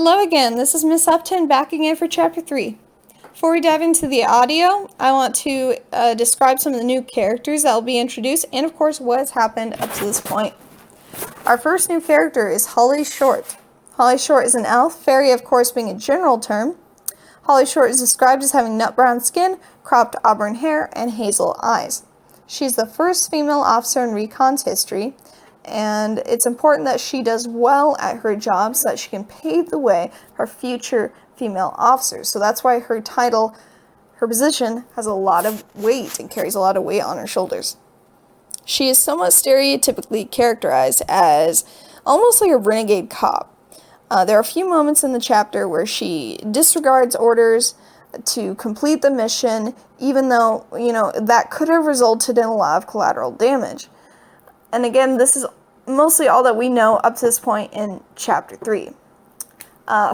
Hello again, this is Miss Upton back again for Chapter 3. Before we dive into the audio, I want to describe some of the new characters that will be introduced and of course what has happened up to this point. Our first new character is Holly Short. Holly Short is an elf, fairy of course being a general term. Holly Short is described as having nut brown skin, cropped auburn hair, and hazel eyes. She's the first female officer in Recon's history, and it's important that she does well at her job so that she can pave the way for future female officers. So that's why her title, her position, has a lot of weight and carries a lot of weight on her shoulders. She is somewhat stereotypically characterized as almost like a renegade cop. There are a few moments in the chapter where she disregards orders to complete the mission, even though, that could have resulted in a lot of collateral damage. And again, this is mostly all that we know up to this point in Chapter 3.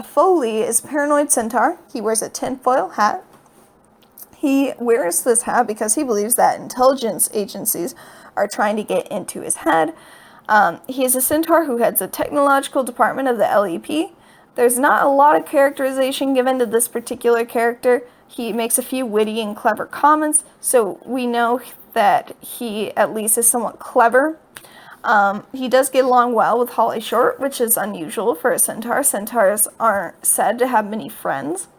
Foley is a paranoid centaur. He wears a tinfoil hat. He wears this hat because he believes that intelligence agencies are trying to get into his head. He is a centaur who heads the technological department of the LEP. There's not a lot of characterization given to this particular character. He makes a few witty and clever comments, so we know that he at least is somewhat clever. He does get along well with Holly Short, which is unusual for a centaur. Centaurs aren't said to have many friends.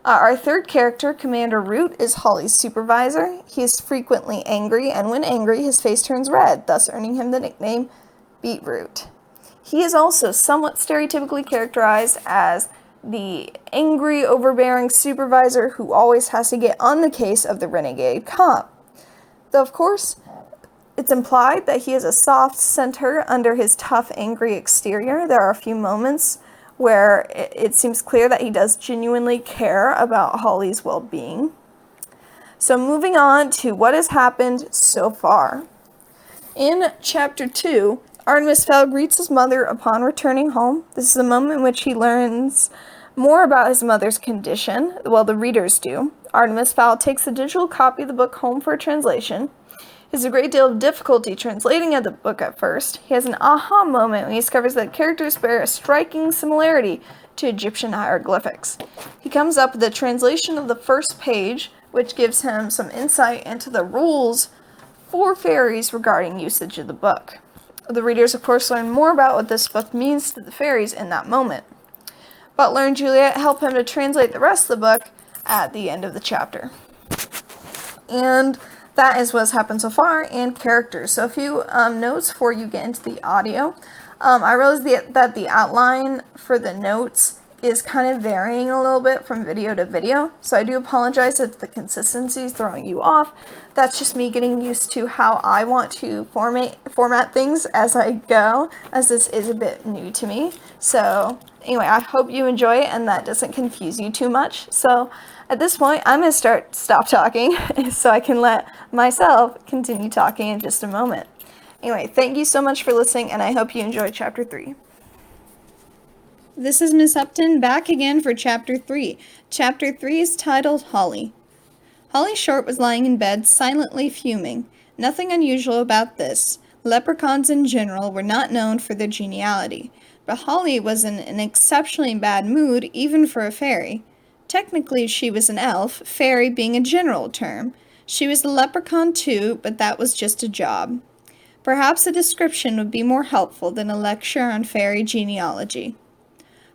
Our third character, Commander Root, is Holly's supervisor. He is frequently angry, and when angry, his face turns red, thus earning him the nickname Beetroot. He is also somewhat stereotypically characterized as the angry, overbearing supervisor who always has to get on the case of the renegade cop. Though, of course, it's implied that he is a soft centaur under his tough, angry exterior. There are a few moments where it seems clear that he does genuinely care about Holly's well-being. So moving on to what has happened so far. In Chapter 2, Artemis Fowl greets his mother upon returning home. This is the moment in which he learns more about his mother's condition. Well, the readers do. Artemis Fowl takes the digital copy of the book home for translation. He has a great deal of difficulty translating the book at first. He has an aha moment when he discovers that characters bear a striking similarity to Egyptian hieroglyphics. He comes up with a translation of the first page, which gives him some insight into the rules for fairies regarding usage of the book. The readers, of course, learn more about what this book means to the fairies in that moment. Butler and Juliet help him to translate the rest of the book at the end of the chapter. And that is what's happened so far in characters. So a few notes before you get into the audio. I realized that the outline for the notes is kind of varying a little bit from video to video. So I do apologize if the consistency is throwing you off. That's just me getting used to how I want to format things as I go, as this is a bit new to me. So anyway, I hope you enjoy it and that doesn't confuse you too much. So at this point, I'm going to stop talking so I can let myself continue talking in just a moment. Anyway, thank you so much for listening, and I hope you enjoyed Chapter 3. This is Miss Upton back again for Chapter 3. Chapter 3 is titled Holly. Holly Short was lying in bed, silently fuming. Nothing unusual about this. Leprechauns in general were not known for their geniality, but Holly was in an exceptionally bad mood even for a fairy. Technically, she was an elf, fairy being a general term. She was a leprechaun too, but that was just a job. Perhaps a description would be more helpful than a lecture on fairy genealogy.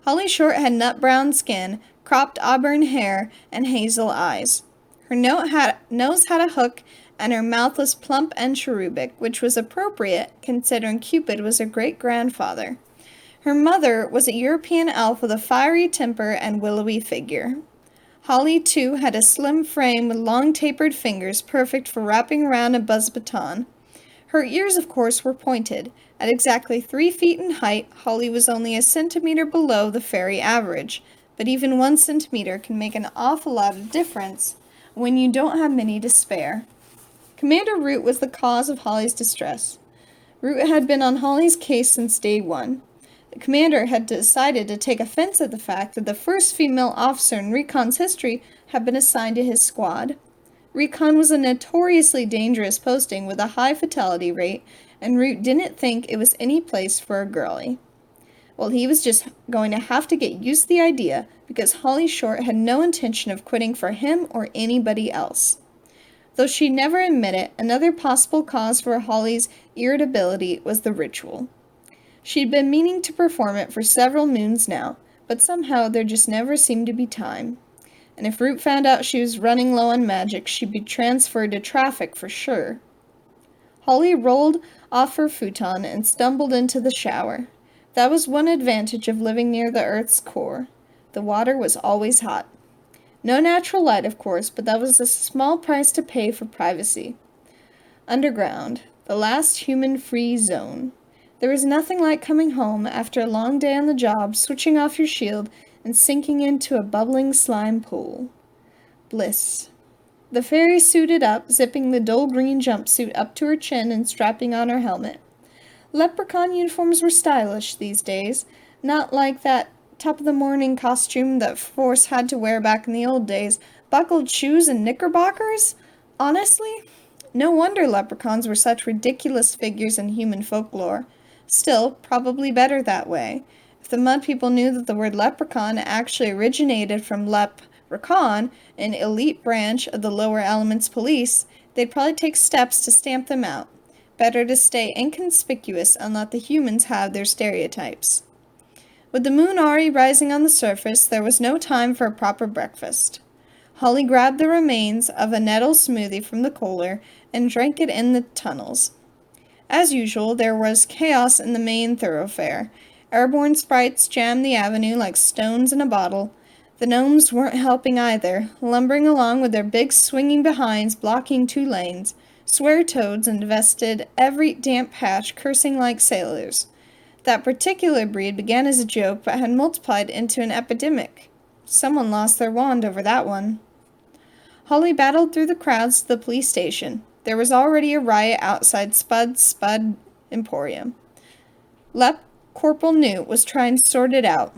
Holly Short had nut brown skin, cropped auburn hair, and hazel eyes. Her nose had a hook, and her mouth was plump and cherubic, which was appropriate, considering Cupid was her great-grandfather. Her mother was a European elf with a fiery temper and willowy figure. Holly, too, had a slim frame with long tapered fingers perfect for wrapping around a buzz baton. Her ears, of course, were pointed. At exactly 3 feet in height, Holly was only a centimeter below the fairy average, but even 1 centimeter can make an awful lot of difference when you don't have many to spare. Commander Root was the cause of Holly's distress. Root had been on Holly's case since day 1. The commander had decided to take offense at the fact that the first female officer in Recon's history had been assigned to his squad. Recon was a notoriously dangerous posting with a high fatality rate, and Root didn't think it was any place for a girlie. Well, he was just going to have to get used to the idea, because Holly Short had no intention of quitting for him or anybody else. Though she'd never admit it, another possible cause for Holly's irritability was the ritual. She'd been meaning to perform it for several moons now, but somehow there just never seemed to be time. And if Root found out she was running low on magic, she'd be transferred to traffic for sure. Holly rolled off her futon and stumbled into the shower. That was one advantage of living near the Earth's core. The water was always hot. No natural light, of course, but that was a small price to pay for privacy. Underground, the last human-free zone. There was nothing like coming home after a long day on the job, switching off your shield, and sinking into a bubbling slime pool. Bliss. The fairy suited up, zipping the dull green jumpsuit up to her chin and strapping on her helmet. Leprechaun uniforms were stylish these days, not like that top-of-the-morning costume that Force had to wear back in the old days. Buckled shoes and knickerbockers? Honestly, no wonder leprechauns were such ridiculous figures in human folklore. Still, probably better that way. If the mud people knew that the word leprechaun actually originated from leprechaun, an elite branch of the lower elements police, they'd probably take steps to stamp them out. Better to stay inconspicuous and let the humans have their stereotypes. With the moon already rising on the surface, there was no time for a proper breakfast. Holly grabbed the remains of a nettle smoothie from the cooler and drank it in the tunnels. As usual, there was chaos in the main thoroughfare. Airborne sprites jammed the avenue like stones in a bottle. The gnomes weren't helping either, lumbering along with their big swinging behinds blocking 2 lanes. Swear-toads invested every damp patch, cursing like sailors. That particular breed began as a joke, but had multiplied into an epidemic. Someone lost their wand over that one. Holly battled through the crowds to the police station. There was already a riot outside Spud Emporium. Corporal Newt was trying to sort it out.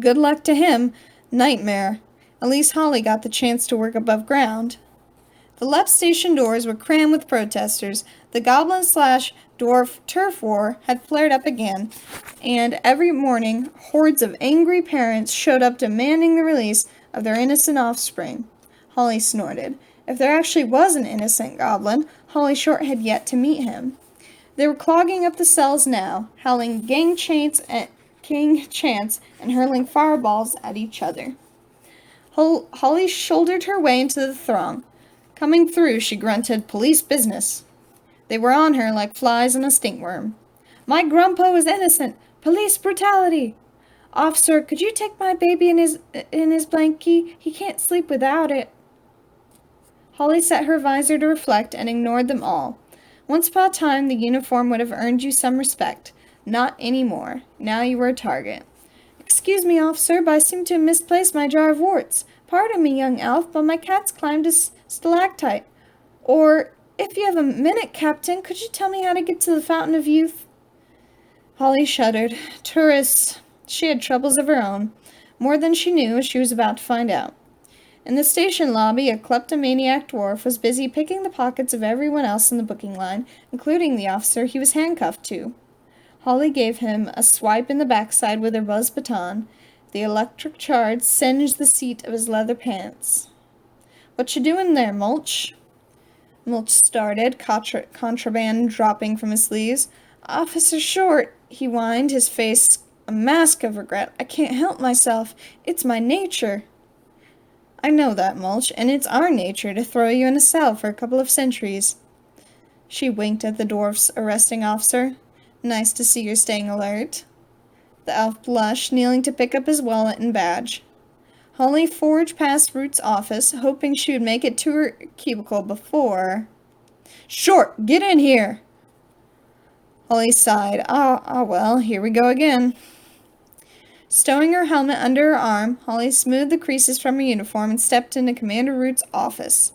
Good luck to him. Nightmare. At least Holly got the chance to work above ground. The Lep station doors were crammed with protesters. The goblin-slash-dwarf turf war had flared up again, and every morning, hordes of angry parents showed up demanding the release of their innocent offspring. Holly snorted. If there actually was an innocent goblin, Holly Short had yet to meet him. They were clogging up the cells now, howling gang chants and hurling fireballs at each other. Holly shouldered her way into the throng. Coming through, she grunted, "Police business." They were on her like flies on a stinkworm. "My grumpo is innocent! Police brutality!" "Officer, could you take my baby in his blankie? He can't sleep without it." Holly set her visor to reflect and ignored them all. Once upon a time, the uniform would have earned you some respect. Not anymore. Now you were a target. "Excuse me, officer, but I seem to have misplaced my jar of warts. Pardon me, young elf, but my cat's climbed a stalactite. Or, if you have a minute, Captain, could you tell me how to get to the Fountain of Youth?" Holly shuddered. Tourists. She had troubles of her own. More than she knew, she was about to find out. In the station lobby, a kleptomaniac dwarf was busy picking the pockets of everyone else in the booking line, including the officer he was handcuffed to. Holly gave him a swipe in the backside with her buzz baton. The electric charge singed the seat of his leather pants. "What you doing there, Mulch?" Mulch started, contraband dropping from his sleeves. "Officer Short," he whined, his face a mask of regret. "I can't help myself. It's my nature." "I know that, Mulch, and it's our nature to throw you in a cell for a couple of centuries." She winked at the dwarf's arresting officer. "Nice to see you're staying alert." The elf blushed, kneeling to pick up his wallet and badge. Holly forged past Root's office, hoping she would make it to her cubicle before... "Short, get in here!" Holly sighed. Well, here we go again." Stowing her helmet under her arm, Holly smoothed the creases from her uniform and stepped into Commander Root's office.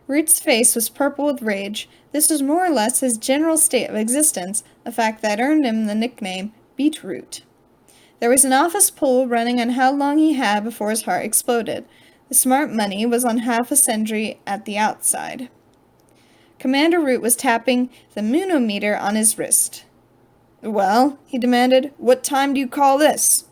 Root's face was purple with rage. This was more or less his general state of existence, a fact that earned him the nickname Beetroot. There was an office poll running on how long he had before his heart exploded. The smart money was on half a century at the outside. Commander Root was tapping the moonometer on his wrist. Well, he demanded, what time do you call this?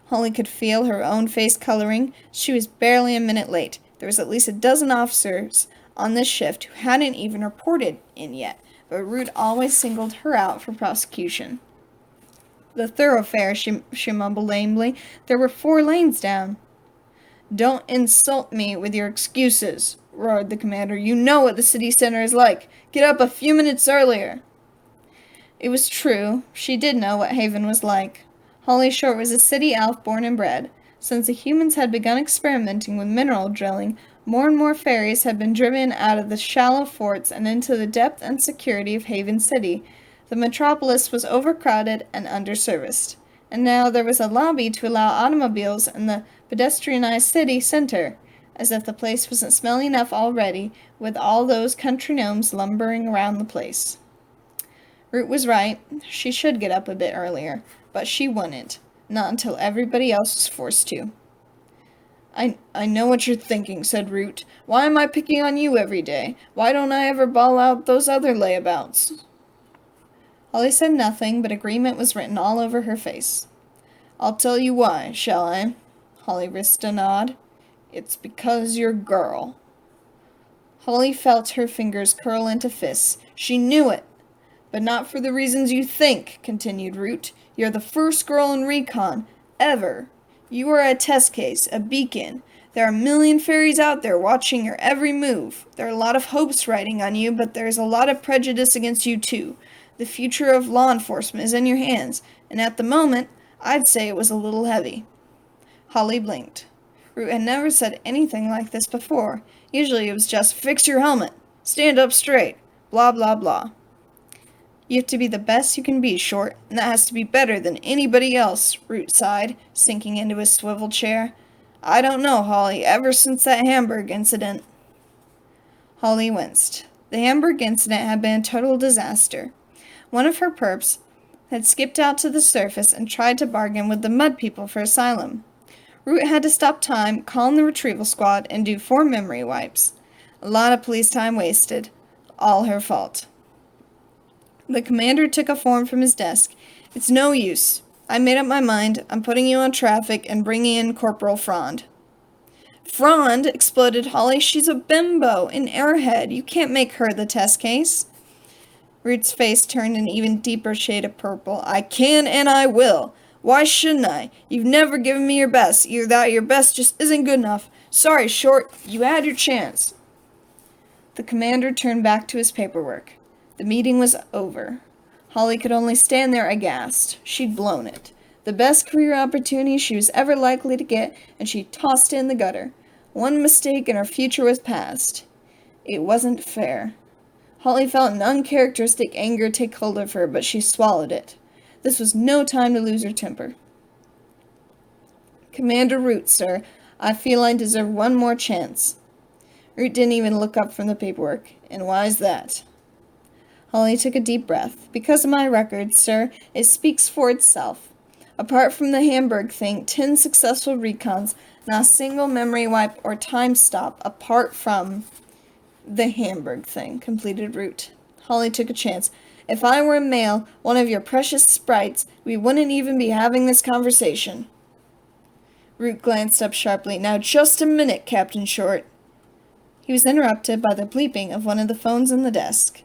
Holly could feel her own face coloring. She was barely a minute late. There was at least a dozen officers on this shift who hadn't even reported in yet, but Root always singled her out for prosecution. The thoroughfare, she mumbled lamely. There were 4 lanes down. Don't insult me with your excuses, roared the commander. You know what the city center is like. Get up a few minutes earlier. It was true. She did know what Haven was like. Holly Short was a city elf born and bred. Since the humans had begun experimenting with mineral drilling, more and more fairies had been driven out of the shallow forts and into the depth and security of Haven City. The metropolis was overcrowded and underserviced, and now there was a lobby to allow automobiles in the pedestrianized city center, as if the place wasn't smelly enough already, with all those country gnomes lumbering around the place. Root was right. She should get up a bit earlier, but she wouldn't, not until everybody else was forced to. I know what you're thinking, said Root. Why am I picking on you every day? Why don't I ever bawl out those other layabouts? Holly said nothing, but agreement was written all over her face. I'll tell you why, shall I? Holly risked a nod. It's because you're a girl. Holly felt her fingers curl into fists. She knew it. But not for the reasons you think, continued Root. You're the first girl in recon, ever. You are a test case, a beacon. There are a million fairies out there watching your every move. There are a lot of hopes riding on you, but there's a lot of prejudice against you too. The future of law enforcement is in your hands, and at the moment, I'd say it was a little heavy. Holly blinked. Root had never said anything like this before. Usually it was just, fix your helmet, stand up straight, blah blah blah. You have to be the best you can be, Short, and that has to be better than anybody else, Root sighed, sinking into his swivel chair. I don't know, Holly, ever since that Hamburg incident. Holly winced. The Hamburg incident had been a total disaster. One of her perps had skipped out to the surface and tried to bargain with the mud people for asylum. Root had to stop time, call in the retrieval squad, and do 4 memory wipes. A lot of police time wasted. All her fault. The commander took a form from his desk. It's no use. I made up my mind. I'm putting you on traffic and bringing in Corporal Frond. Frond, exploded Holly. She's a bimbo, an airhead. You can't make her the test case. Root's face turned an even deeper shade of purple. I can and I will. Why shouldn't I? You've never given me your best. Either that or your best just isn't good enough. Sorry, Short. You had your chance. The commander turned back to his paperwork. The meeting was over. Holly could only stand there aghast. She'd blown it. The best career opportunity she was ever likely to get, and she tossed it in the gutter. One mistake and her future was past. It wasn't fair. Holly felt an uncharacteristic anger take hold of her, but she swallowed it. This was no time to lose her temper. Commander Root, sir, I feel I deserve one more chance. Root didn't even look up from the paperwork. And why's that? Holly took a deep breath. Because of my record, sir, it speaks for itself. Apart from the Hamburg thing, 10 successful recons, not a single memory wipe or time stop apart from the Hamburg thing, completed Root. Holly took a chance. If I were a male, one of your precious sprites, we wouldn't even be having this conversation. Root glanced up sharply. Now just a minute, Captain Short. He was interrupted by the bleeping of one of the phones on the desk.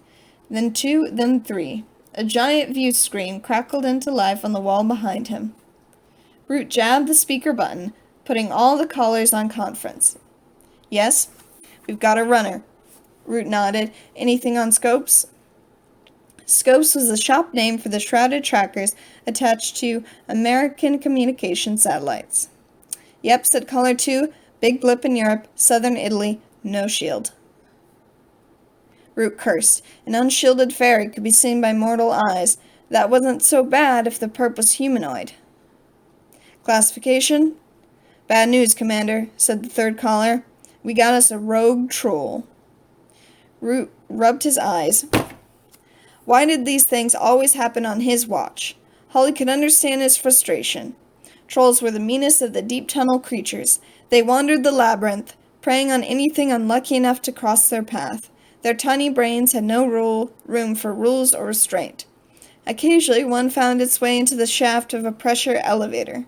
Then 2, then 3. A giant view screen crackled into life on the wall behind him. Root jabbed the speaker button, putting all the callers on conference. Yes, we've got a runner. Root nodded. Anything on Scopes? Scopes was the shop name for the shrouded trackers attached to American communication satellites. Yep, said caller 2. Big blip in Europe, southern Italy, no shield. Root cursed. An unshielded fairy could be seen by mortal eyes. That wasn't so bad if the perp was humanoid. Classification? Bad news, Commander, said the third caller. We got us a rogue troll. Root rubbed his eyes. Why did these things always happen on his watch? Holly could understand his frustration. Trolls were the meanest of the deep tunnel creatures. They wandered the labyrinth, preying on anything unlucky enough to cross their path. Their tiny brains had no room for rules or restraint. Occasionally, one found its way into the shaft of a pressure elevator.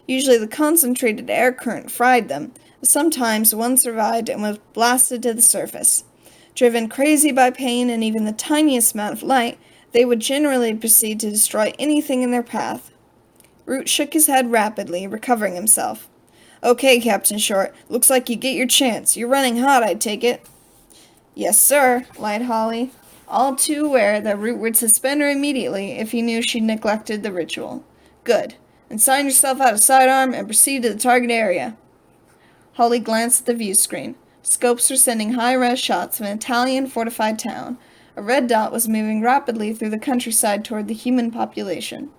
Usually the concentrated air current fried them, but sometimes one survived and was blasted to the surface. Driven crazy by pain and even the tiniest amount of light, they would generally proceed to destroy anything in their path. Root shook his head rapidly, recovering himself. Okay, Captain Short, looks like you get your chance. You're running hot, I take it. Yes, sir, lied Holly, all too aware that Root would suspend her immediately if he knew she neglected the ritual. Good. And sign yourself out of sidearm and proceed to the target area. Holly glanced at the view screen. Scopes were sending high-res shots of an Italian fortified town. A red dot was moving rapidly through the countryside toward the human population.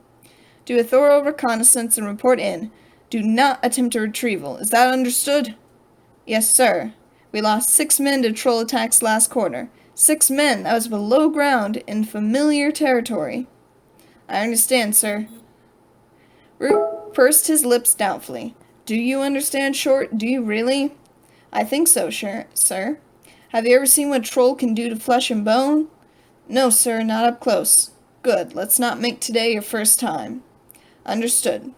Do a thorough reconnaissance and report in. Do not attempt a retrieval. Is that understood? Yes, sir. We lost 6 men to troll attacks last quarter. 6 men, that was below ground, in familiar territory. I understand, sir. Root pursed his lips doubtfully. Do you understand, Short? Do you really? I think so, sir. Have you ever seen what troll can do to flesh and bone? No, sir, not up close. Good, let's not make today your first time. Understood.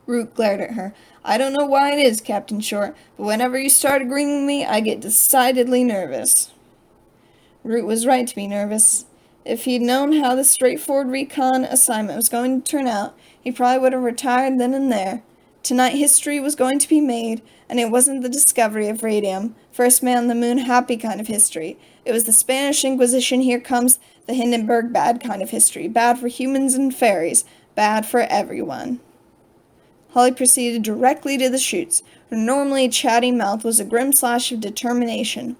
Root glared at her. I don't know why it is, Captain Short, but whenever you start agreeing with me, I get decidedly nervous. Root was right to be nervous. If he'd known how the straightforward recon assignment was going to turn out, he probably would have retired then and there. Tonight history was going to be made, and it wasn't the discovery of radium, first man on the moon happy kind of history. It was the Spanish Inquisition, here comes the Hindenburg bad kind of history, bad for humans and fairies, bad for everyone. Holly proceeded directly to the chutes. Her normally chatty mouth was a grim slash of determination.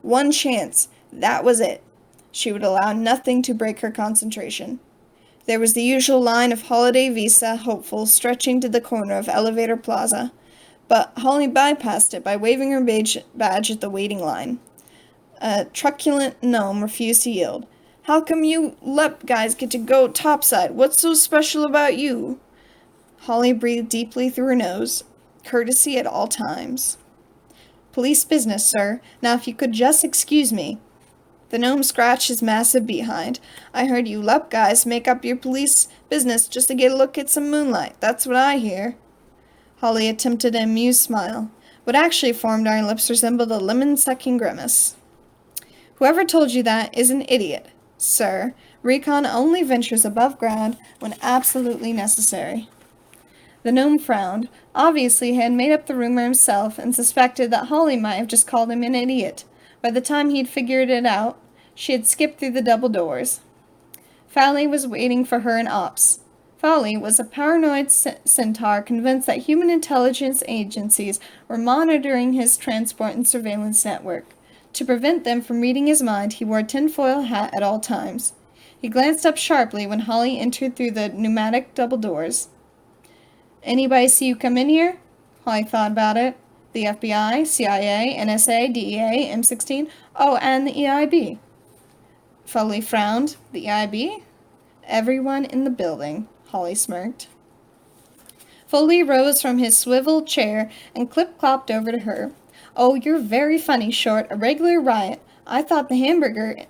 One chance, that was it. She would allow nothing to break her concentration. There was the usual line of Holiday Visa hopefuls stretching to the corner of Elevator Plaza, but Holly bypassed it by waving her badge at the waiting line. A truculent gnome refused to yield. How come you LEP guys get to go topside? What's so special about you? Holly breathed deeply through her nose. Courtesy at all times. Police business, sir. Now if you could just excuse me. The gnome scratched his massive behind. I heard you LEP guys make up your police business just to get a look at some moonlight. That's what I hear. Holly attempted an amused smile. What actually formed on her lips resembled a lemon-sucking grimace. Whoever told you that is an idiot, sir. Recon only ventures above ground when absolutely necessary. The gnome frowned. Obviously he had made up the rumor himself and suspected that Holly might have just called him an idiot. By the time he'd figured it out, she had skipped through the double doors. Fowley was waiting for her in Ops. Fowley was a paranoid centaur convinced that human intelligence agencies were monitoring his transport and surveillance network. To prevent them from reading his mind, he wore a tinfoil hat at all times. He glanced up sharply when Holly entered through the pneumatic double doors. Anybody see you come in here? Holly thought about it. The FBI, CIA, NSA, DEA, M16, oh, and the EIB. Foley frowned. The EIB? Everyone in the building, Holly smirked. Foley rose from his swivel chair and clip-clopped over to her. Oh, you're very funny, Short. A regular riot. I thought the hamburger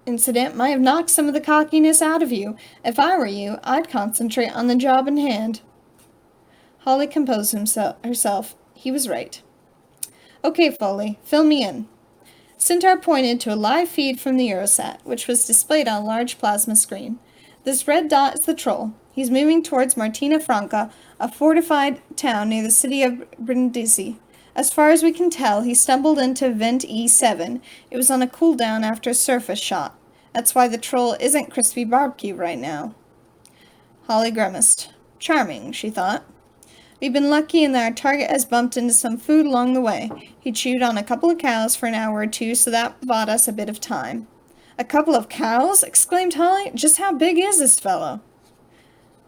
incident might have knocked some of the cockiness out of you. If I were you, I'd concentrate on the job in hand. Holly composed herself. He was right. Okay, Foley, fill me in. Centaur pointed to a live feed from the Eurosat, which was displayed on a large plasma screen. This red dot is the troll. He's moving towards Martina Franca, a fortified town near the city of Brindisi. As far as we can tell, he stumbled into Vent E7. It was on a cooldown after a surface shot. That's why the troll isn't crispy barbecue right now. Holly grimaced. Charming, she thought. We've been lucky in that our target has bumped into some food along the way. He chewed on a couple of cows for an hour or two, so that bought us a bit of time. A couple of cows? Exclaimed Holly. Just how big is this fellow?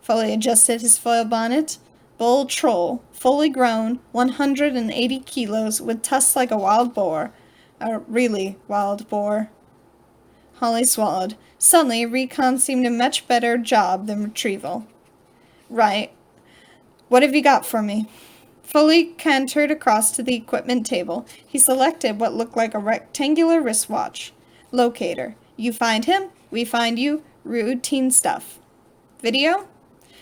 Foley adjusted his foil bonnet. Bull troll, fully grown, 180 kilos, with tusks like a wild boar. A really wild boar. Holly swallowed. Suddenly, recon seemed a much better job than retrieval. Right. What have you got for me? Foley cantered across to the equipment table. He selected what looked like a rectangular wristwatch. Locator. You find him, we find you. Routine stuff. Video?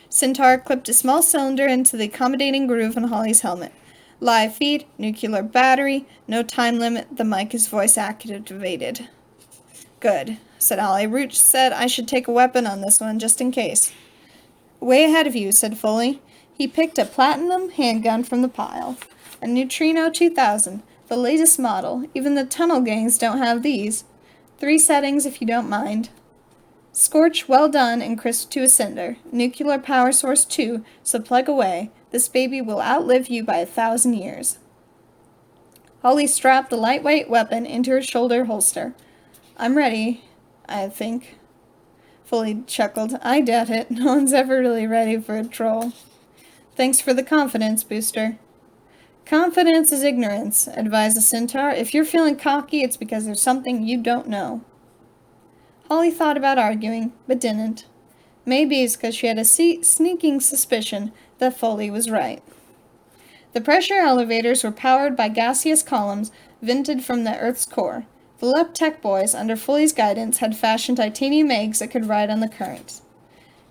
Centaur clipped a small cylinder into the accommodating groove on Holly's helmet. Live feed, nuclear battery, no time limit, the mic is voice activated. Good, said Holly. Root said I should take a weapon on this one, just in case. Way ahead of you, said Foley. He picked a platinum handgun from the pile. A Neutrino 2000, the latest model. Even the tunnel gangs don't have these. 3 settings if you don't mind. Scorch, well done, and crisp to a cinder. Nuclear power source 2, so plug away. This baby will outlive you by 1,000 years. Holly strapped the lightweight weapon into her shoulder holster. I'm ready, I think. Foley chuckled. I doubt it. No one's ever really ready for a troll. Thanks for the confidence, Booster. Confidence is ignorance, advised the Centaur. If you're feeling cocky, it's because there's something you don't know. Holly thought about arguing, but didn't. Maybe it's because she had a sneaking suspicion that Foley was right. The pressure elevators were powered by gaseous columns vented from the Earth's core. The Lep Tech boys, under Foley's guidance, had fashioned titanium eggs that could ride on the currents.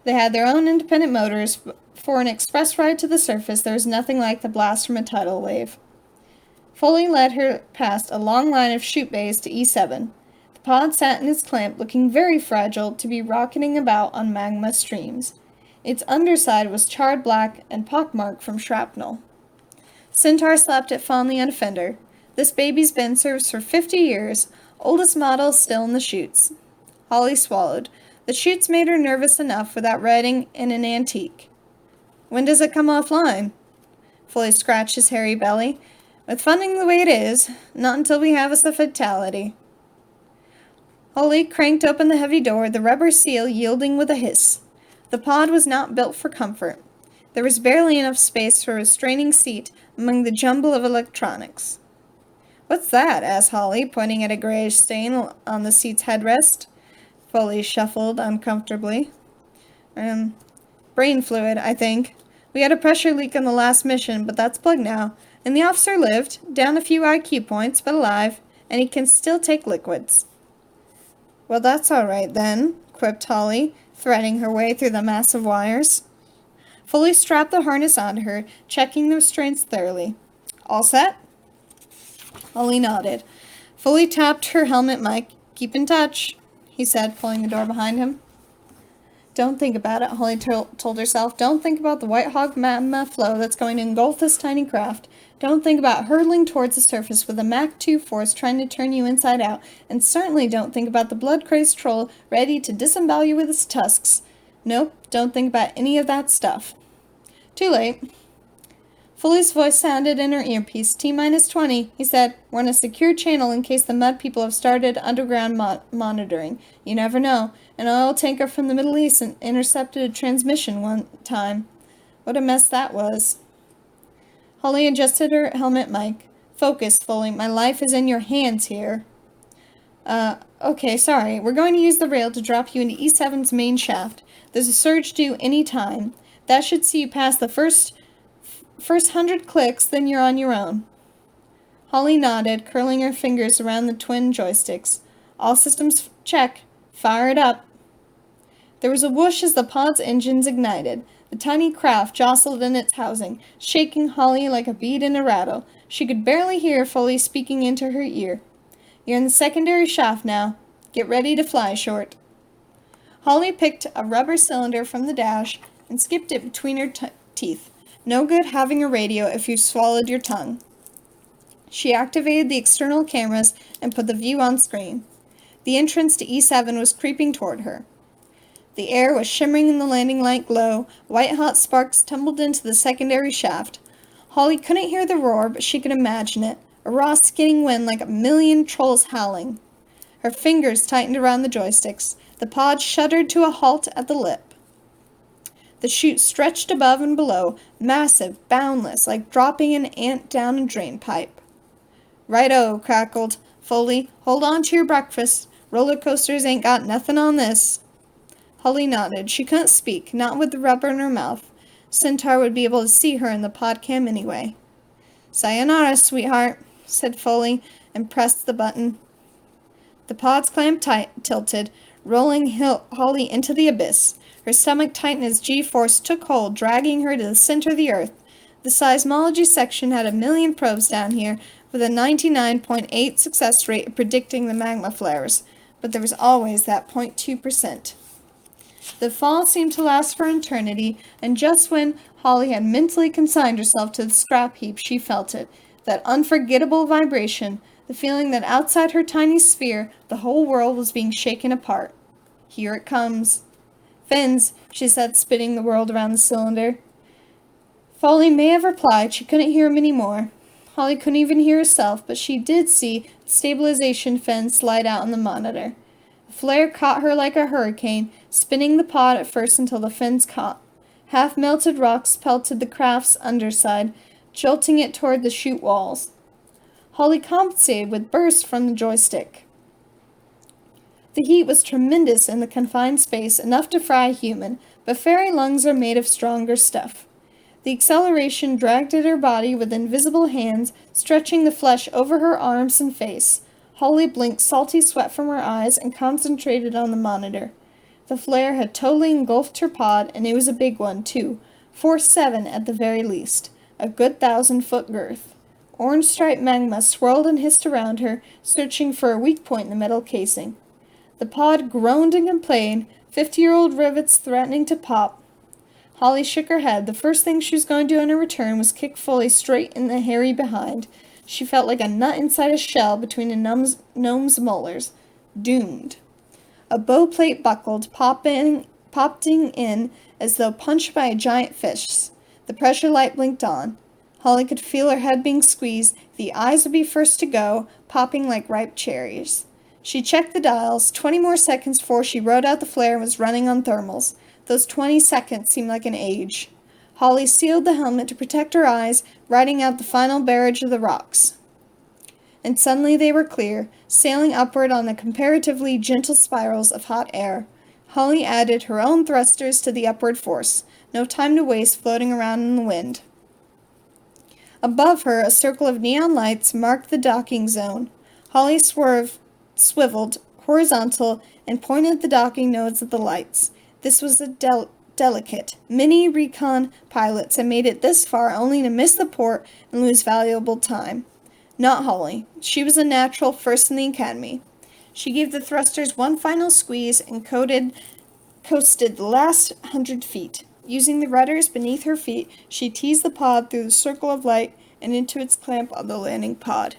They had their own independent motors. For an express ride to the surface, there was nothing like the blast from a tidal wave. Foley led her past a long line of chute bays to E7. The pod sat in its clamp, looking very fragile to be rocketing about on magma streams. Its underside was charred black and pockmarked from shrapnel. Centaur slapped it fondly on a fender. This baby's been serviced for 50 years, oldest model still in the chutes. Holly swallowed. The chutes made her nervous enough without riding in an antique. When does it come offline? Foley scratched his hairy belly. With funding the way it is, not until we have us a fatality. Holly cranked open the heavy door, the rubber seal yielding with a hiss. The pod was not built for comfort. There was barely enough space for a restraining seat among the jumble of electronics. What's that? Asked Holly, pointing at a grayish stain on the seat's headrest. Foley shuffled uncomfortably. Brain fluid, I think. We had a pressure leak on the last mission, but that's plugged now. And the officer lived, down a few IQ points, but alive, and he can still take liquids. Well, that's all right, then, quipped Holly, threading her way through the massive wires. Foley strapped the harness onto her, checking the restraints thoroughly. All set? Holly nodded. Foley tapped her helmet mic. Keep in touch, he said, pulling the door behind him. Don't think about it, Holly told herself. Don't think about the white hog magma flow that's going to engulf this tiny craft. Don't think about hurtling towards the surface with a Mach 2 force trying to turn you inside out. And certainly don't think about the blood-crazed troll ready to disembowel you with its tusks. Nope, don't think about any of that stuff. Too late. Foley's voice sounded in her earpiece. T-20, he said. We're on a secure channel in case the mud people have started underground monitoring. You never know. An oil tanker from the Middle East intercepted a transmission one time. What a mess that was. Holly adjusted her helmet mic. Focus, Foley. My life is in your hands here. Okay, sorry. We're going to use the rail to drop you into E7's main shaft. There's a surge due any time. That should see you past the first 100 clicks, then you're on your own. Holly nodded, curling her fingers around the twin joysticks. All systems check. Fire it up. There was a whoosh as the pod's engines ignited. The tiny craft jostled in its housing, shaking Holly like a bead in a rattle. She could barely hear Foley speaking into her ear. You're in the secondary shaft now. Get ready to fly, Short. Holly picked a rubber cylinder from the dash and skipped it between her teeth. No good having a radio if you swallowed your tongue. She activated the external cameras and put the view on screen. The entrance to E7 was creeping toward her. The air was shimmering in the landing light glow. White-hot sparks tumbled into the secondary shaft. Holly couldn't hear the roar, but she could imagine it. A raw, skidding wind like a million trolls howling. Her fingers tightened around the joysticks. The pod shuddered to a halt at the lip. The chute stretched above and below, massive, boundless, like dropping an ant down a drain pipe. Right-o, crackled Foley. Hold on to your breakfast. Roller coasters ain't got nothing on this. Holly nodded. She couldn't speak, not with the rubber in her mouth. Centaur would be able to see her in the pod cam anyway. Sayonara, sweetheart, said Foley, and pressed the button. The pod's clamp tilted, rolling Holly into the abyss. Her stomach tightened as G-force took hold, dragging her to the center of the Earth. The seismology section had 1,000,000 probes down here, with a 99.8 success rate of predicting the magma flares, but there was always that 0.2%. The fall seemed to last for eternity, and just when Holly had mentally consigned herself to the scrap heap, she felt it, that unforgettable vibration, the feeling that outside her tiny sphere, the whole world was being shaken apart. Here it comes. Fins, she said, spinning the world around the cylinder. Folly may have replied. She couldn't hear him anymore. Holly couldn't even hear herself, but she did see the stabilization fin slide out on the monitor. The flare caught her like a hurricane, spinning the pod at first until the fins caught. Half-melted rocks pelted the craft's underside, jolting it toward the chute walls. Holly compensated with bursts from the joystick. The heat was tremendous in the confined space, enough to fry a human, but fairy lungs are made of stronger stuff. The acceleration dragged at her body with invisible hands, stretching the flesh over her arms and face. Holly blinked salty sweat from her eyes and concentrated on the monitor. The flare had totally engulfed her pod, and it was a big one, too. 4.7 at the very least. A good 1,000-foot girth. Orange-striped magma swirled and hissed around her, searching for a weak point in the metal casing. The pod groaned and complained, 50-year-old rivets threatening to pop. Holly shook her head. The first thing she was going to do in her return was kick Foley straight in the hairy behind. She felt like a nut inside a shell between a gnome's molars. Doomed. A bow plate buckled, popping in as though punched by a giant fist. The pressure light blinked on. Holly could feel her head being squeezed. The eyes would be first to go, popping like ripe cherries. She checked the dials. 20 more seconds before she rode out the flare and was running on thermals. Those 20 seconds seemed like an age. Holly sealed the helmet to protect her eyes, riding out the final barrage of the rocks. And suddenly they were clear, sailing upward on the comparatively gentle spirals of hot air. Holly added her own thrusters to the upward force. No time to waste floating around in the wind. Above her, a circle of neon lights marked the docking zone. Holly swiveled, horizontal, and pointed at the docking nodes of the lights. This was a delicate. Many recon pilots had made it this far only to miss the port and lose valuable time. Not Holly. She was a natural, first in the academy. She gave the thrusters one final squeeze and coasted the last 100 feet. Using the rudders beneath her feet, she teased the pod through the circle of light and into its clamp on the landing pod.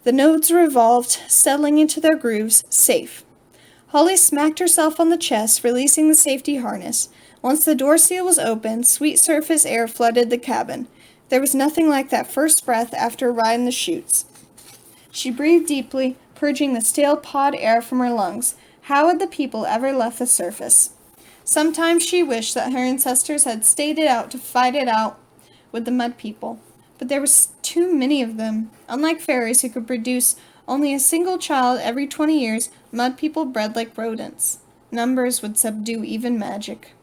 The nodes revolved, settling into their grooves, safe. Holly smacked herself on the chest, releasing the safety harness. Once the door seal was open, sweet surface air flooded the cabin. There was nothing like that first breath after a ride in the chutes. She breathed deeply, purging the stale pod air from her lungs. How had the people ever left the surface? Sometimes she wished that her ancestors had stayed it out to fight it out with the mud people. But there was too many of them. Unlike fairies who could produce only a single child every 20 years, mud people bred like rodents. Numbers would subdue even magic.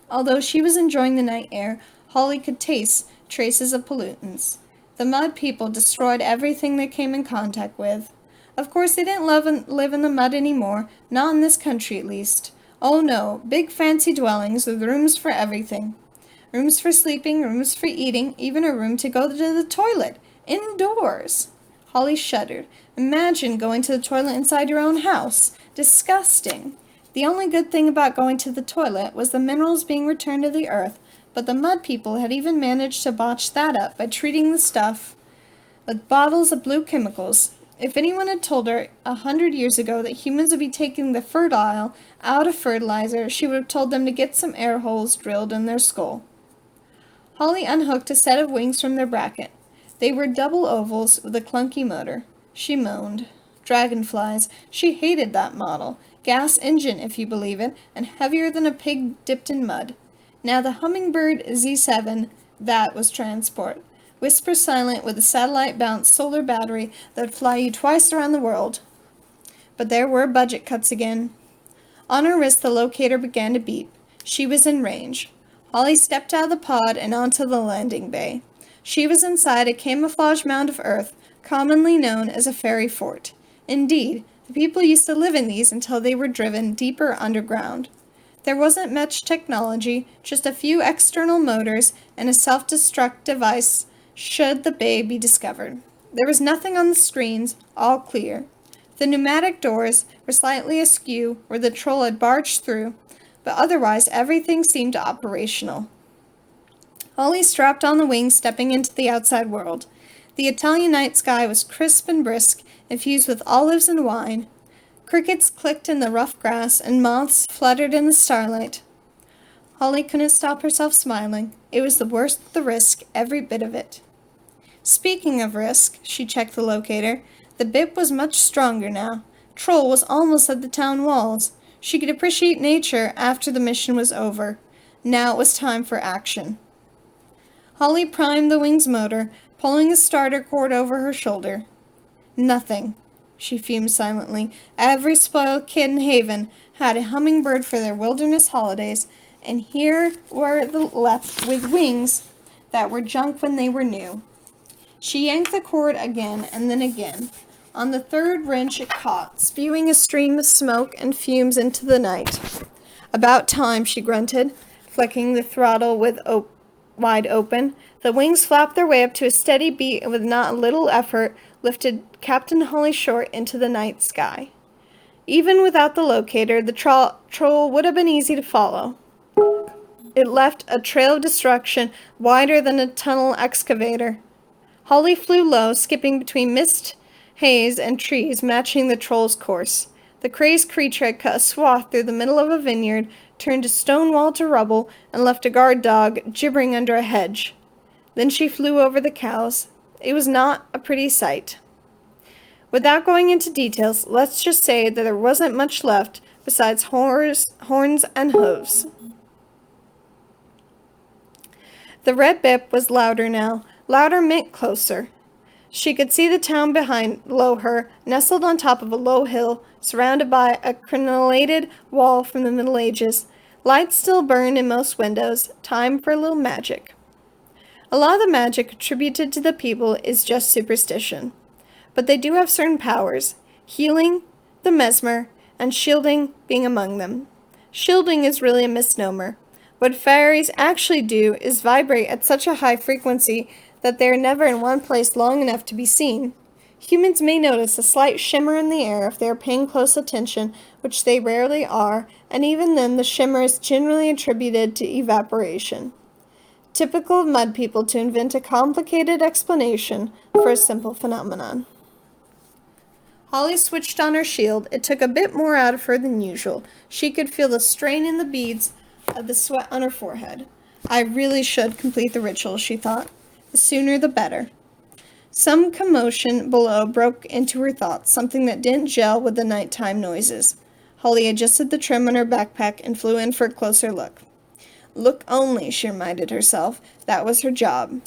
Although she was enjoying the night air, Holly could taste traces of pollutants. The mud people destroyed everything they came in contact with. Of course, they didn't live in the mud anymore, not in this country at least. Oh no, big fancy dwellings with rooms for everything. Rooms for sleeping, rooms for eating, even a room to go to the toilet. Indoors. Holly shuddered. Imagine going to the toilet inside your own house. Disgusting. The only good thing about going to the toilet was the minerals being returned to the earth, but the mud people had even managed to botch that up by treating the stuff with bottles of blue chemicals. If anyone had told her 100 years ago that humans would be taking the fertile out of fertilizer, she would have told them to get some air holes drilled in their skull. Holly unhooked a set of wings from their bracket. They were double ovals with a clunky motor. She moaned. Dragonflies. She hated that model. Gas engine, if you believe it, and heavier than a pig dipped in mud. Now the Hummingbird Z7, that was transport. Whisper silent with a satellite-bounced solar battery that would fly you twice around the world. But there were budget cuts again. On her wrist the locator began to beep. She was in range. Holly stepped out of the pod and onto the landing bay. She was inside a camouflage mound of earth, commonly known as a fairy fort. Indeed, The people used to live in these until they were driven deeper underground. There wasn't much technology, just a few external motors and a self-destruct device should the bay be discovered. There was nothing on the screens, all clear. The pneumatic doors were slightly askew where the troll had barged through, but otherwise everything seemed operational. Holly strapped on the wings, stepping into the outside world. The Italian night sky was crisp and brisk, infused with olives and wine. Crickets clicked in the rough grass, and moths fluttered in the starlight. Holly couldn't stop herself smiling. It was the worth the risk, every bit of it. Speaking of risk, she checked the locator. The bip was much stronger now. Troll was almost at the town walls. She could appreciate nature after the mission was over. Now it was time for action. Holly primed the wing's motor, pulling the starter cord over her shoulder. Nothing, she fumed silently. Every spoiled kid in Haven had a hummingbird for their wilderness holidays, and here were the left with wings that were junk when they were new. She yanked the cord again and then again. On the third wrench it caught, spewing a stream of smoke and fumes into the night. About time, she grunted, flicking the throttle wide open. The wings flapped their way up to a steady beat and with not a little effort lifted Captain Holly Short into the night sky. Even without the locator, the troll would have been easy to follow. It left a trail of destruction wider than a tunnel excavator. Holly flew low, skipping between mist, haze, and trees, matching the troll's course. The crazed creature had cut a swath through the middle of a vineyard, turned a stone wall to rubble, and left a guard dog gibbering under a hedge. Then she flew over the cows. It was not a pretty sight. Without going into details, let's just say that there wasn't much left besides horns and hooves. The red bip was louder now. Louder meant closer. She could see the town below her, nestled on top of a low hill, surrounded by a crenellated wall from the Middle Ages. Lights still burned in most windows. Time for a little magic. A lot of the magic attributed to the people is just superstition. But they do have certain powers. Healing, the mesmer, and shielding being among them. Shielding is really a misnomer. What fairies actually do is vibrate at such a high frequency that they are never in one place long enough to be seen. Humans may notice a slight shimmer in the air if they are paying close attention, which they rarely are, and even then the shimmer is generally attributed to evaporation. Typical of mud people to invent a complicated explanation for a simple phenomenon. Holly switched on her shield. It took a bit more out of her than usual. She could feel the strain in the beads of the sweat on her forehead. I really should complete the ritual, she thought. The sooner the better. Some commotion below broke into her thoughts, something that didn't gel with the nighttime noises. Holly adjusted the trim on her backpack and flew in for a closer look. Look only, she reminded herself. That was her job.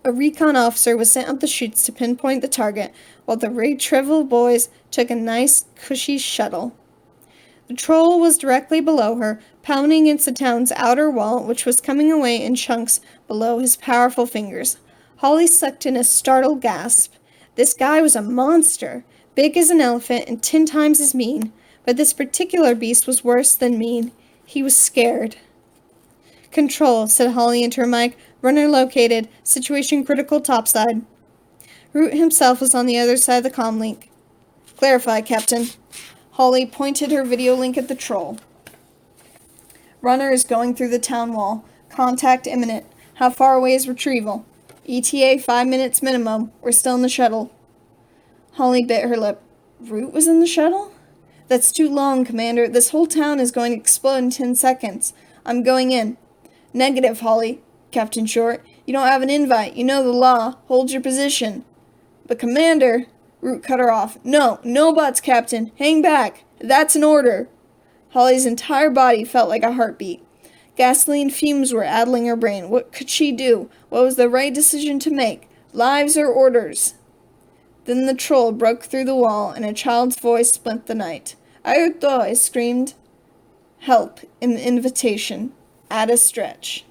A recon officer was sent up the chutes to pinpoint the target, while the retrieval boys took a nice, cushy shuttle. The troll was directly below her, pounding against the town's outer wall, which was coming away in chunks below his powerful fingers. Holly sucked in a startled gasp. This guy was a monster, big as an elephant and 10 times as mean. But this particular beast was worse than mean. He was scared. Control, said Holly into her mic. Runner located. Situation critical topside. Root himself was on the other side of the comm link. Clarify, Captain. Holly pointed her video link at the troll. Runner is going through the town wall. Contact imminent. How far away is retrieval? ETA 5 minutes minimum. We're still in the shuttle. Holly bit her lip. Root was in the shuttle? That's too long, Commander. This whole town is going to explode in 10 seconds. I'm going in. Negative, Holly. Captain Short. You don't have an invite. You know the law. Hold your position. But Commander... Root cut her off. No buts, Captain. Hang back. That's an order. Holly's entire body felt like a heartbeat. Gasoline fumes were addling her brain. What could she do? What was the right decision to make? Lives or orders? Then the troll broke through the wall, and a child's voice split the night. Aiuto! I screamed. Help in the invitation. At a stretch.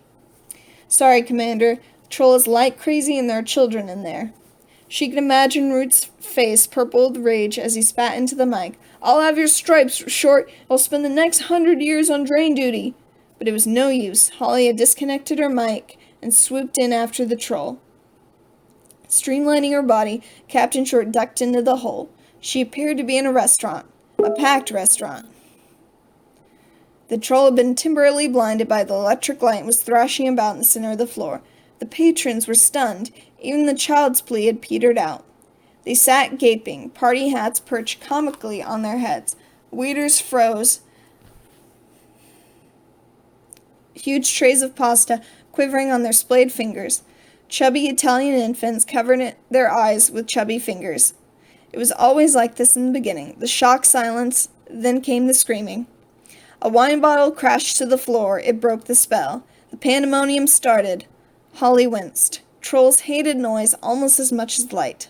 Sorry, Commander. The troll is like crazy and there are children in there. She could imagine Root's face purple with rage as he spat into the mic. "I'll have your stripes, Short. I'll spend the next 100 years on drain duty." But it was no use. Holly had disconnected her mic and swooped in after the troll. Streamlining her body, Captain Short ducked into the hole. She appeared to be in a restaurant. A packed restaurant. The troll had been temporarily blinded by the electric light and was thrashing about in the center of the floor. The patrons were stunned. Even the child's plea had petered out. They sat gaping, party hats perched comically on their heads. Waiters froze. Huge trays of pasta quivering on their splayed fingers. Chubby Italian infants covered their eyes with chubby fingers. It was always like this in the beginning. The shocked silence, then came the screaming. A wine bottle crashed to the floor. It broke the spell. The pandemonium started. Holly winced. Trolls hated noise almost as much as light.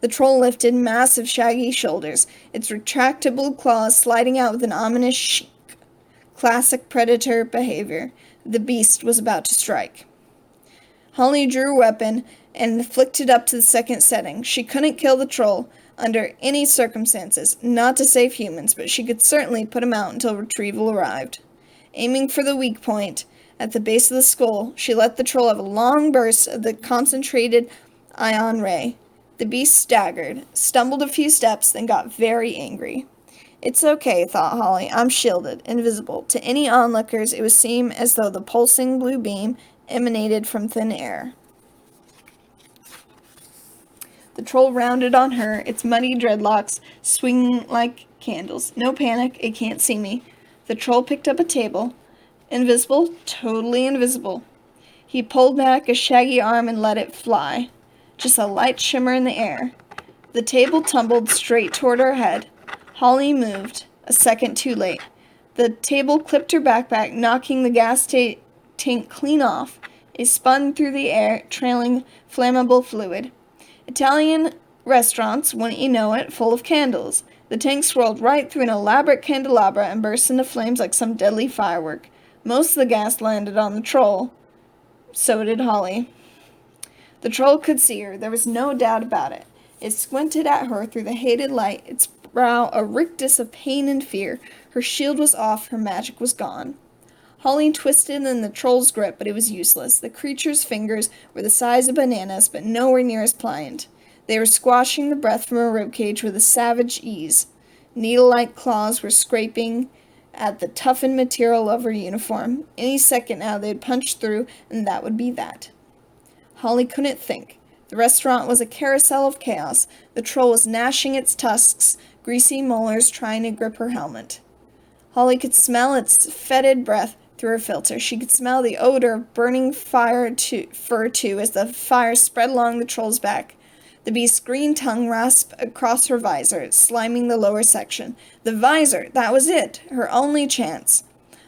The troll lifted massive shaggy shoulders, its retractable claws sliding out with an ominous shriek. Classic predator behavior. The beast was about to strike. Holly drew her weapon and flicked it up to the second setting. She couldn't kill the troll under any circumstances, not to save humans, but she could certainly put him out until retrieval arrived. Aiming for the weak point, at the base of the skull, she let the troll have a long burst of the concentrated ion ray. The beast staggered, stumbled a few steps, then got very angry. "It's okay," thought Holly. "I'm shielded, invisible." To any onlookers, it would seem as though the pulsing blue beam emanated from thin air. The troll rounded on her, its muddy dreadlocks swinging like candles. "No panic, it can't see me." The troll picked up a table. Invisible, totally invisible. He pulled back a shaggy arm and let it fly. Just a light shimmer in the air. The table tumbled straight toward her head. Holly moved, a second too late. The table clipped her backpack, knocking the gas tank clean off. It spun through the air, trailing flammable fluid. Italian restaurants, wouldn't you know it, full of candles. The tank swirled right through an elaborate candelabra and burst into flames like some deadly firework. Most of the gas landed on the troll. So did Holly. The troll could see her. There was no doubt about it. It squinted at her through the hated light, its brow a rictus of pain and fear. Her shield was off. Her magic was gone. Holly twisted in the troll's grip, but it was useless. The creature's fingers were the size of bananas, but nowhere near as pliant. They were squashing the breath from her ribcage with a savage ease. Needle-like claws were scraping at the toughened material of her uniform. Any second now they'd punch through, and that would be that. Holly couldn't think. The restaurant was a carousel of chaos. The troll was gnashing its tusks, greasy molars trying to grip her helmet. Holly could smell its fetid breath through her filter. She could smell the odor of burning fur too as the fire spread along the troll's back. The beast's green tongue rasped across her visor, sliming the lower section. The visor! That was it! Her only chance.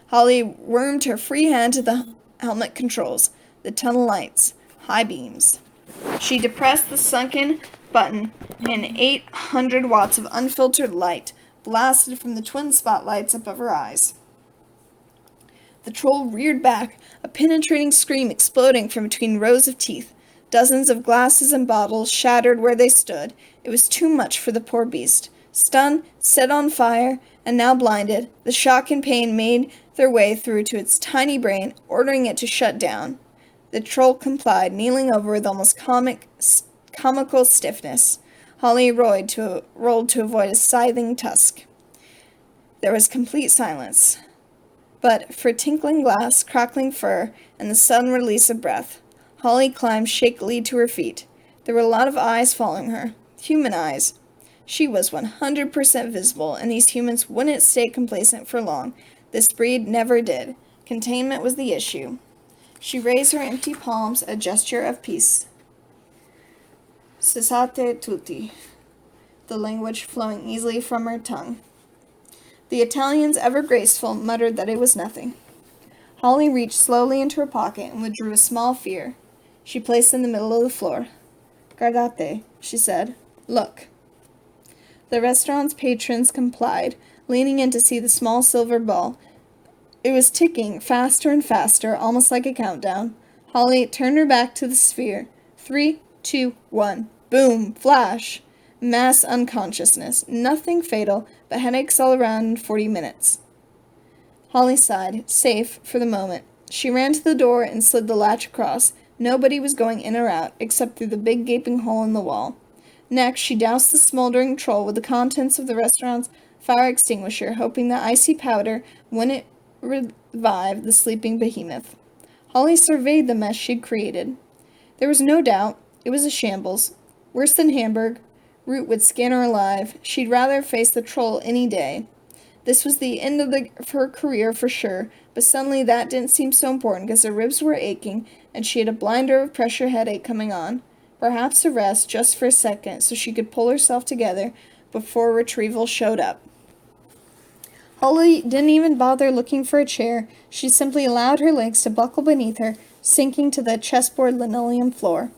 Holly wormed her free hand to the helmet controls. The tunnel lights. High beams. She depressed the sunken button, and 800 watts of unfiltered light blasted from the twin spotlights above her eyes. The troll reared back, a penetrating scream exploding from between rows of teeth. Dozens of glasses and bottles shattered where they stood. It was too much for the poor beast. Stunned, set on fire, and now blinded, the shock and pain made their way through to its tiny brain, ordering it to shut down. The troll complied, kneeling over with almost comical stiffness. Holly rolled to avoid a scything tusk. There was complete silence, but for tinkling glass, crackling fur, and the sudden release of breath. Holly climbed shakily to her feet. There were a lot of eyes following her. Human eyes. She was 100% visible, and these humans wouldn't stay complacent for long. This breed never did. Containment was the issue. She raised her empty palms, a gesture of peace. Cessate tutti, the language flowing easily from her tongue. The Italians, ever graceful, muttered that it was nothing. Holly reached slowly into her pocket and withdrew a small sphere. She placed it in the middle of the floor. "Guardate," she said. "Look." The restaurant's patrons complied, leaning in to see the small silver ball. It was ticking faster and faster, almost like a countdown. Holly turned her back to the sphere. 3, 2, 1. Boom! Flash! Mass unconsciousness. Nothing fatal, but headaches all around in 40 minutes. Holly sighed, safe for the moment. She ran to the door and slid the latch across. Nobody was going in or out, except through the big gaping hole in the wall. Next, she doused the smoldering troll with the contents of the restaurant's fire extinguisher, hoping that icy powder wouldn't revive the sleeping behemoth. Holly surveyed the mess she'd created. There was no doubt it was a shambles. Worse than Hamburg. Root would skin her alive. She'd rather face the troll any day. This was the end of her career for sure, but suddenly that didn't seem so important because her ribs were aching and she had a blinder of pressure headache coming on. Perhaps a rest just for a second so she could pull herself together before retrieval showed up. Holly didn't even bother looking for a chair. She simply allowed her legs to buckle beneath her, sinking to the chessboard linoleum floor.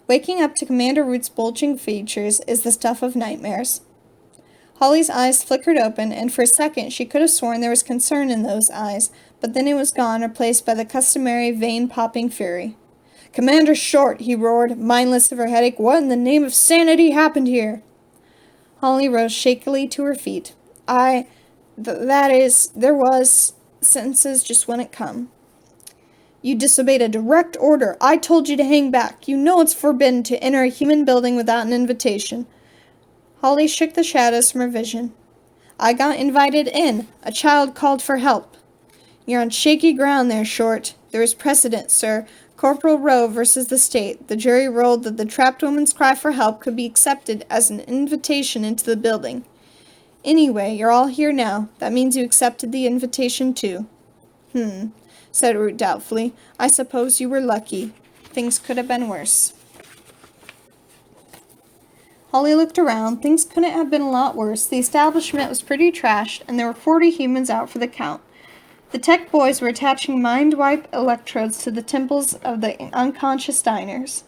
Waking up to Commander Root's bulging features is the stuff of nightmares. Holly's eyes flickered open, and for a second she could have sworn there was concern in those eyes, but then it was gone, replaced by the customary vein-popping fury. "Commander Short," he roared, mindless of her headache, "what in the name of sanity happened here?" Holly rose shakily to her feet. There was. Sentences just wouldn't come. "You disobeyed a direct order. I told you to hang back. You know it's forbidden to enter a human building without an invitation." Holly shook the shadows from her vision. "I got invited in. A child called for help." "You're on shaky ground there, Short. There is precedent, sir. Corporal Rowe versus the state. The jury ruled that the trapped woman's cry for help could be accepted as an invitation into the building. Anyway, you're all here now. That means you accepted the invitation too." Said Root doubtfully. "I suppose you were lucky. Things could have been worse." Holly looked around. Things couldn't have been a lot worse. The establishment was pretty trashed, and there were 40 humans out for the count. The tech boys were attaching mind-wipe electrodes to the temples of the unconscious diners.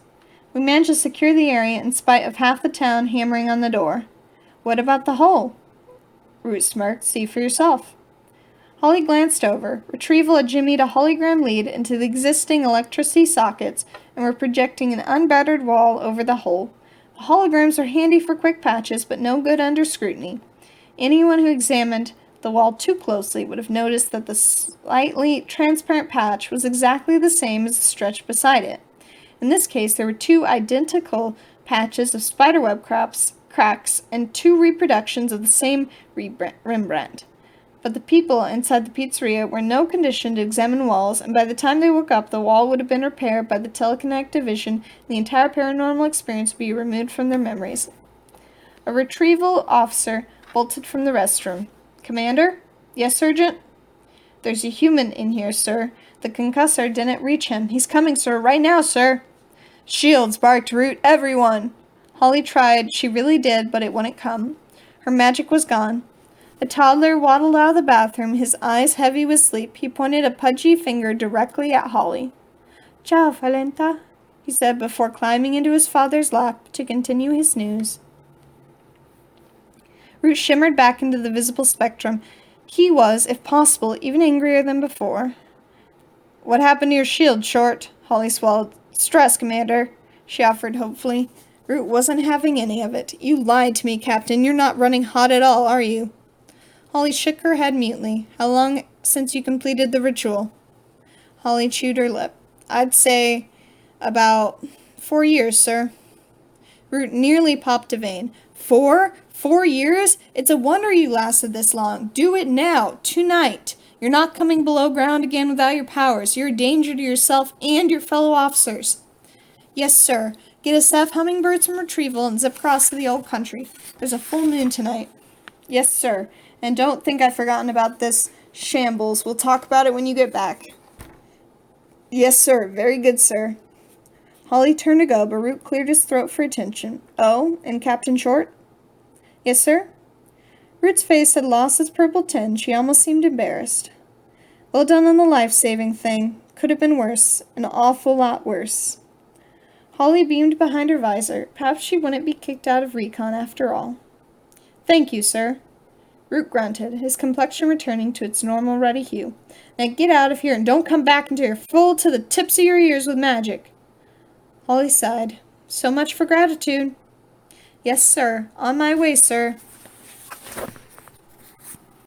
"We managed to secure the area in spite of half the town hammering on the door." "What about the hole?" Root smirked. "See for yourself." Holly glanced over. Retrieval had jimmied a hologram lead into the existing electricity sockets and were projecting an unbattered wall over the hole. The holograms are handy for quick patches, but no good under scrutiny. Anyone who examined the wall too closely would have noticed that the slightly transparent patch was exactly the same as the stretch beside it. In this case, there were two identical patches of spiderweb cracks and two reproductions of the same Rembrandt. But the people inside the pizzeria were in no condition to examine walls, and by the time they woke up, the wall would have been repaired by the telekinetic division, and the entire paranormal experience would be removed from their memories. A retrieval officer bolted from the restroom. "Commander?" "Yes, Sergeant?" "There's a human in here, sir. The concussor didn't reach him. He's coming, sir. Right now, sir." "Shields!" barked Root. "Everyone!" Holly tried. She really did, but it wouldn't come. Her magic was gone. A toddler waddled out of the bathroom, his eyes heavy with sleep. He pointed a pudgy finger directly at Holly. "Ciao, Valenta," he said before climbing into his father's lap to continue his snooze. Root shimmered back into the visible spectrum. He was, if possible, even angrier than before. "What happened to your shield, Short?" Holly swallowed. "Stress, Commander," she offered hopefully. Root wasn't having any of it. "You lied to me, Captain. You're not running hot at all, are you?" Holly shook her head mutely. "How long since you completed the ritual?" Holly chewed her lip. "I'd say about 4 years, sir." Root nearly popped a vein. Four years? It's a wonder you lasted this long. Do it now, tonight. You're not coming below ground again without your powers. You're a danger to yourself and your fellow officers." "Yes, sir. Get a set of hummingbirds from Retrieval and zip across to the old country. There's a full moon tonight." "Yes, sir. And don't think I've forgotten about this shambles. We'll talk about it when you get back." "Yes, sir. Very good, sir." Holly turned to go, but Root cleared his throat for attention. "Oh, and Captain Short?" "Yes, sir?" Root's face had lost its purple tinge. She almost seemed embarrassed. "Well done on the life-saving thing. Could have been worse. An awful lot worse." Holly beamed behind her visor. Perhaps she wouldn't be kicked out of recon after all. "Thank you, sir." Root grunted, his complexion returning to its normal ruddy hue. "Now get out of here and don't come back until you're full to the tips of your ears with magic." Holly sighed. So much for gratitude. Yes, sir. On my way, sir.